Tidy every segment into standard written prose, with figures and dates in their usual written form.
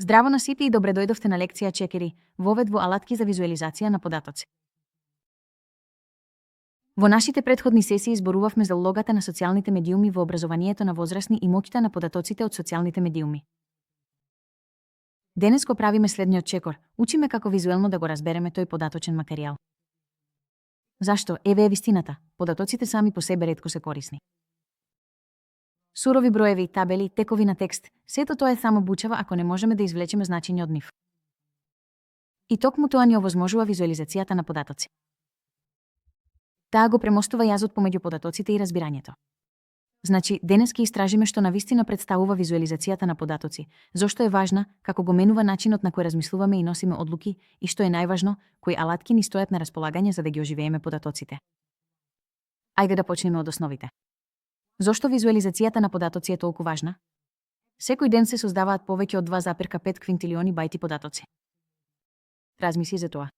Здраво на сите и добре дојдовте на лекција 4, вовед во алатки за визуализација на податоци. Во нашите претходни сесии зборувавме за улогата на социјалните медиуми во образованието на возрасни и моќта на податоците од социјалните медиуми. Денес го правиме следниот чекор, учиме како визуелно да го разбереме тој податочен материјал. Зашто? Еве е вистината, податоците сами по себе ретко се корисни. Сурови броеви, табели, текови на текст, сето тоа е само бучава ако не можеме да извлечеме значење од нив. И токму тоа ни овозможува визуализацијата на податоци. Таа го премостува јазот помеѓу податоците и разбирањето. Значи, денес ќе истражиме што навистина представува визуализацијата на податоци, зошто е важна, како го менува начинот на кој размислуваме и носиме одлуки и што е најважно, кои алатки ни стојат на располагање за да ги оживееме податоците. Ајде да почнеме од основите. Зошто визуализацијата на податоци е толку важна? Секој ден се создаваат повеќе од 2,5 квинтилиони бајти податоци. Размисли за тоа.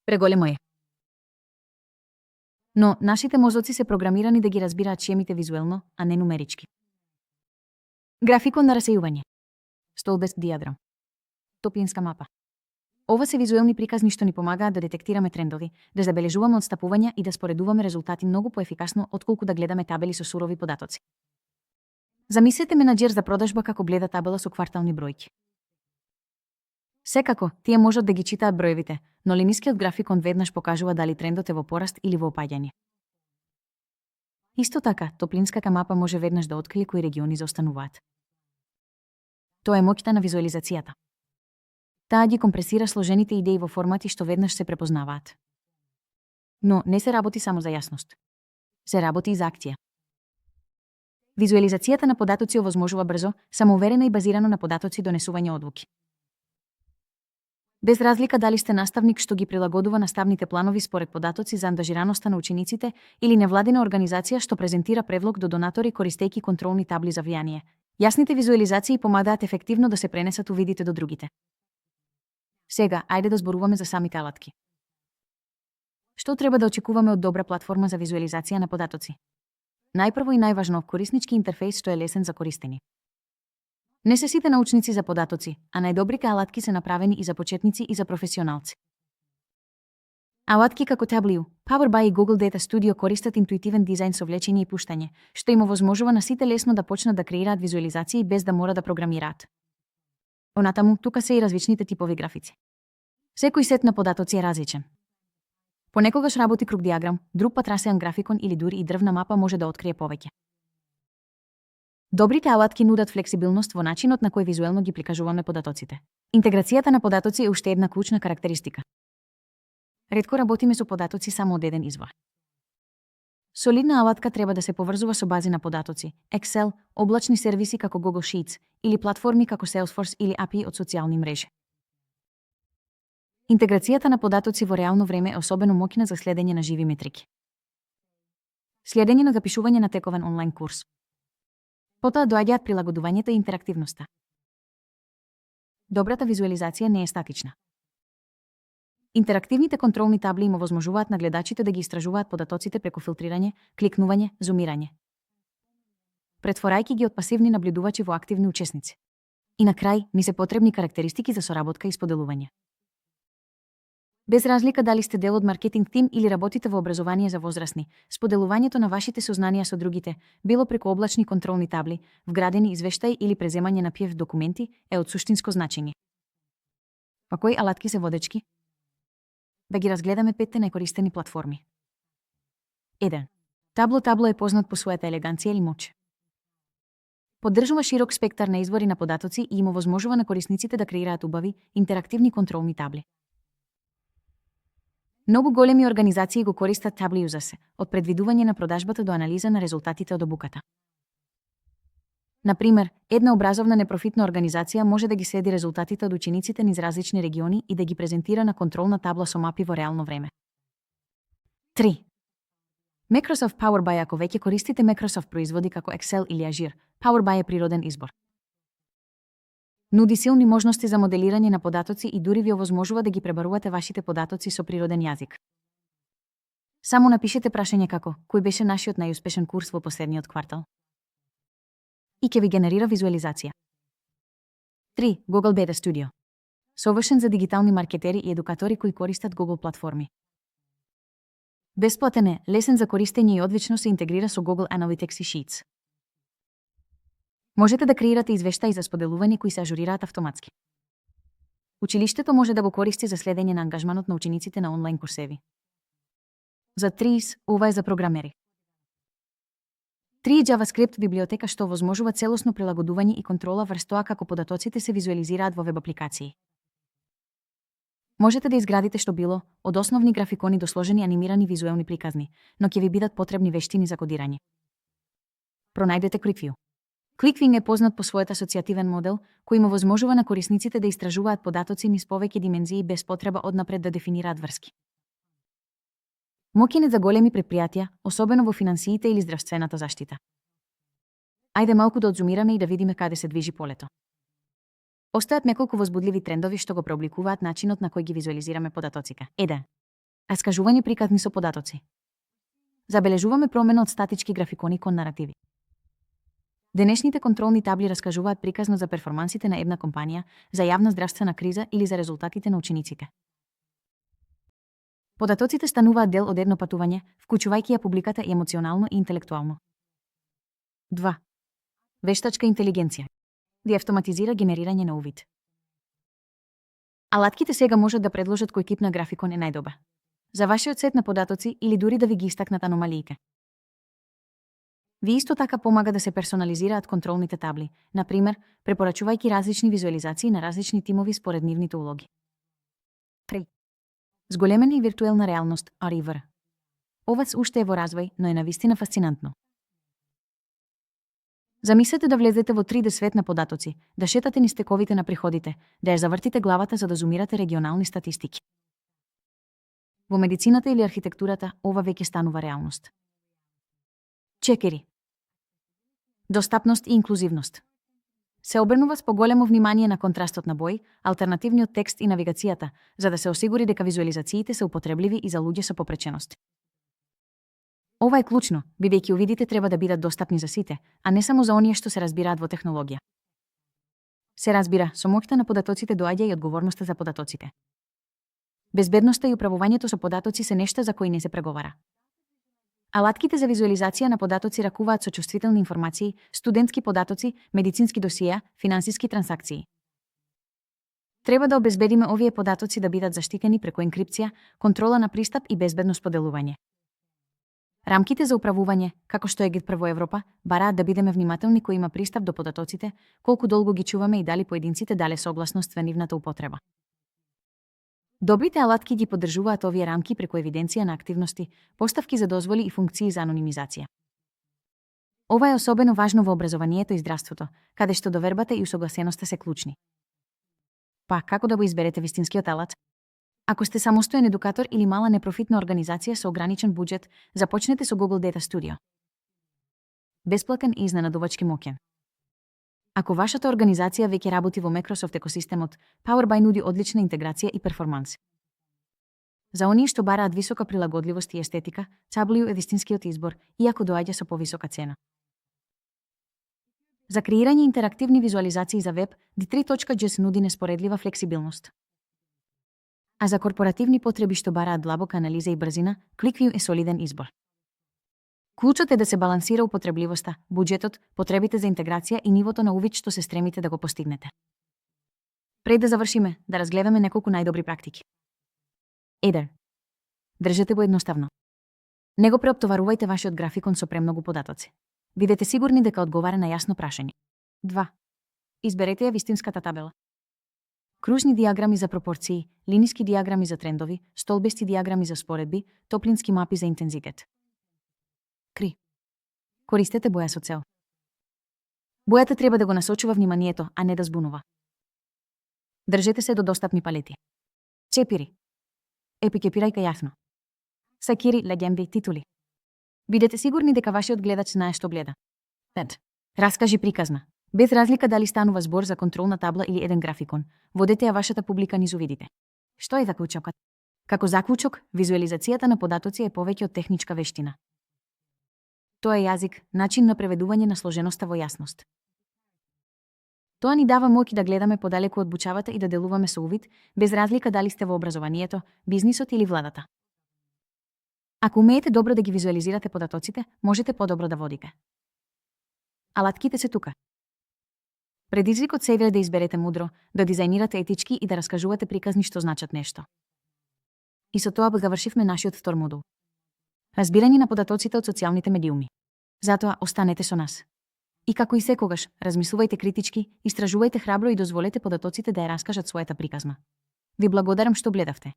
Преголемо е. Но нашите мозоци се програмирани да ги разбираат шемите визуелно, а не нумерички. Графикон на расејување. Столбест диаграм. Топлинска мапа. Ова се визуелни приказни што ни помагаат да детектираме трендови, да забележуваме отстапувања и да споредуваме резултати многу поефикасно отколку да гледаме табели со сурови податоци. Замислете менаџер за продажба како гледа табела со квартални бројки. Секако, тие можат да ги читаат броевите, но линискиот графикон веднаш покажува дали трендот е во пораст или во опаѓање. Исто така, топлинската мапа може веднаш да открие кои региони заостануваат. Тоа е моќта на визуализацијата. Таа ги компресира сложените идеи во формати што веднаш се препознаваат. Но не се работи само за јасност. Се работи и за акција. Визуализацијата на податоци овозможува брзо, самоуверено и базирано на податоци донесување одлуки. Без разлика дали сте наставник што ги прилагодува наставните планови според податоци за ангажираноста на учениците или невладина организација што презентира предлог до донатори користејќи контролни табли за влијание, јасните визуализации помагаат ефективно да се пренесат увидите до другите. Сега, ајде да зборуваме за самите алатки. Што треба да очекуваме од добра платформа за визуализација на податоци? Најпрво и најважно, кориснички интерфејс што е лесен за користење. Не се сите научници за податоци, а најдобрите алатки се направени и за почетници и за професионалци. Алатки како Tableau, Power BI и Google Data Studio користат интуитивен дизајн со влечење и пуштање, што им овозможува на сите лесно да почнат да креираат визуализации без да мора да програмираат. Онатаму, тука се и различните типови графици. Секој сет на податоци е различен. Понекогаш работи круг диаграм, друг пат расеан графикон или дури и дрвна мапа може да открие повеќе. Добрите алатки нудат флексибилност во начинот на кој визуелно ги прикажуваме податоците. Интеграцијата на податоци е уште една клучна карактеристика. Ретко работиме со податоци само од еден извор. Солидна алатка треба да се поврзува со бази на податоци, Excel, облачни сервиси како Google Sheets или платформи како Salesforce или API од социјални мрежи. Интеграцијата на податоци во реално време е особено моќна за следење на живи метрики. Следење на запишување на тековен онлайн курс. Потоа доаѓаат прилагодувањето и интерактивноста. Добрата визуализација не е статична. Интерактивните контролни табли им овозможуваат на гледачите да ги истражуваат податоците преку филтрирање, кликнување, зумирање, претворајќи ги од пасивни наблюдувачи во активни учесници. И на крај, ни се потребни карактеристики за соработка и споделување. Без разлика дали сте дел од маркетинг тим или работите во образование за возрастни, споделувањето на вашите сознанија со другите, било преку облачни контролни табли, вградени извештаи или преземање на PDF документи, е од суштинско значење. Па кои алатки се водечки? Да ги разгледаме 5 најкористени платформи. 1. Табло е познат по својата елеганција или моќ. Поддржува широк спектар на извори на податоци и им овозможува на корисниците да креираат убави, интерактивни контролни табли. Многу големи организации го користат Tableau за се, од предвидување на продажбата до анализа на резултатите од обуката. Например, една образовна непрофитна организација може да ги следи резултатите од учениците низ различни региони и да ги презентира на контролна табла со мапи во реално време. 3. Microsoft Power BI. Ако веќе користите Microsoft производи како Excel или Azure, Power BI е природен избор. Нуди силни можности за моделирање на податоци и дури ви овозможува да ги пребарувате вашите податоци со природен јазик. Само напишете прашање како кој беше нашиот најуспешен курс во последниот квартал и ќе ви генерира визуализација. 3. Google Beta Studio. Совршен за дигитални маркетери и едукатори кои користат Google платформи. Бесплатен е, лесен за користење и одлично се интегрира со Google Analytics и Sheets. Можете да креирате извештаи за споделување кои се ажурираат автоматски. Училиштето може да го користи за следење на ангажманот на учениците на онлайн курсеви. За 30, ова е за програмери. 3. JavaScript библиотека што возможува целосно прилагодување и контрола врз тоа како податоците се визуализираат во веб апликации. Можете да изградите што било, од основни графикони до сложени анимирани визуелни приказни, но ќе ви бидат потребни вештини за кодирање. Пронајдете QlikView. QlikView е познат по својот асоцијативен модел, кој му возможува на корисниците да истражуваат податоци низ повеќе димензии без потреба однапред да дефинираат врски. Моќен е за големи предпријатија, особено во финансиите или здравствената заштита. Ајде малку да одзумираме и да видиме каде се движи полето. Остојат неколку возбудливи трендови што го преобликуваат начинот на кој ги визуализираме податоците. 1. Раскажување приказни со податоци. Забележуваме промена од статички графикони кон наративи. Денешните контролни табли раскажуваат приказно за перформансите на една компанија, за јавна здравствена криза или за резултатите на учениците. Податоците стануваат дел од едно патување, вклучувајќи ја публиката и емоционално и интелектуално. 2. Вештачка интелигенција. Да автоматизира генерирање на увид. Алатките сега можат да предложат кој тип на графикон е најдобар. За вашиот сет на податоци или дури да ви ги истакнат аномалиите. Ви исто така помага да се персонализираат контролните табли, на пример, препорачувајќи различни визуализации на различни тимови според нивните улоги. 3. Зголемена и виртуелна реалност, AR. Ова уште е во развој, но е навистина фасцинантно. Замислете да влезете во 3D свет на податоци, да шетате низ тековите на приходите, да ја завртите главата за да зумирате регионални статистики. Во медицината или архитектурата, ова веќе станува реалност. 4. Достапност и инклузивност. Се обрнува с поголемо внимание на контрастот на бој, алтернативниот текст и навигацијата, за да се осигури дека визуализациите се употребливи и за луѓе со попреченост. Ова е клучно, бидејќи увидите треба да бидат достапни за сите, а не само за оние што се разбираат во технологија. Се разбира, со моќта на податоците доаѓа и одговорноста за податоците. Безбедноста и управувањето со податоци се нешта за кои не се преговара. Алатките за визуализација на податоци ракуваат со чувствителни информации, студентски податоци, медицински досија, финансиски трансакции. Треба да обезбедиме овие податоци да бидат заштитени преку енкрипција, контрола на пристап и безбедно споделување. Рамките за управување, како што е ГДПР во Европа, бараат да бидеме внимателни кој има пристап до податоците, колку долго ги чуваме и дали поединците дале согласност во нивната употреба. Добрите алатки ги поддржуваат овие рамки преку евиденција на активности, поставки за дозволи и функции за анонимизација. Ова е особено важно во образованието и здравството, каде што довербата и усогласеноста се клучни. Па, како да го изберете вистинскиот алат? Ако сте самостоен едукатор или мала непрофитна организација со ограничен буџет, започнете со Google Data Studio. Бесплатен и изненадувачки моќен. Ако вашата организација веќе работи во Microsoft екосистемот, Power BI нуди одлична интеграција и перформанс. За оние што бараат висока прилагодливост и естетика, Tableau е вистинскиот избор, иако доаѓа со повисока цена. За креирање интерактивни визуализации за веб, D3.js нуди неспоредлива флексибилност. А за корпоративни потреби што бараат длабока анализа и брзина, QlikView е солиден избор. Клучот е да се балансира употребливоста, буџетот, потребите за интеграција и нивото на увид што се стремите да го постигнете. Пред да завршиме, да разгледаме неколку најдобри практики. 1. Држете го едноставно. Не го преоптоварувајте вашиот графикон со премногу податоци. Бидете сигурни дека одговара на јасно прашање. 2. Изберете ја вистинската табела. Кружни диаграми за пропорции, линиски диаграми за трендови, столбести диаграми за споредби, топлински мапи за интензитет. 3. Користете боја со цел. Бојата треба да го насочува вниманието, а не да збунува. Држете се до достапни палети. 4. Епикепирајка јасно. Сакири, легенди, титули. Бидете сигурни дека вашиот гледач знае што гледа. 5. Раскажи приказна. Без разлика дали станува збор за контролна табла или еден графикон, водете ја вашата публика низ увидите. Што е заклучокот? Како заклучок, визуализацијата на податоци е повеќе од техничка вештина. Тоа е јазик, начин на преведување на сложеноста во јасност. Тоа ни дава моќ да гледаме подалеку од бучавата и да делуваме со увид, без разлика дали сте во образованието, бизнисот или владата. Ако умеете добро да ги визуализирате податоците, можете подобро да водите. Алатките се тука. Предизвикот се е да изберете мудро, да дизајнирате етички и да раскажувате приказни што значат нешто. И со тоа завршивме нашиот втор модул. Разбирање на податоците од социјалните медиуми. Затоа останете со нас. И како и секогаш, размислувајте критички, истражувајте храбро и дозволете податоците да ја раскажат својата приказна. Ви благодарам што гледавте.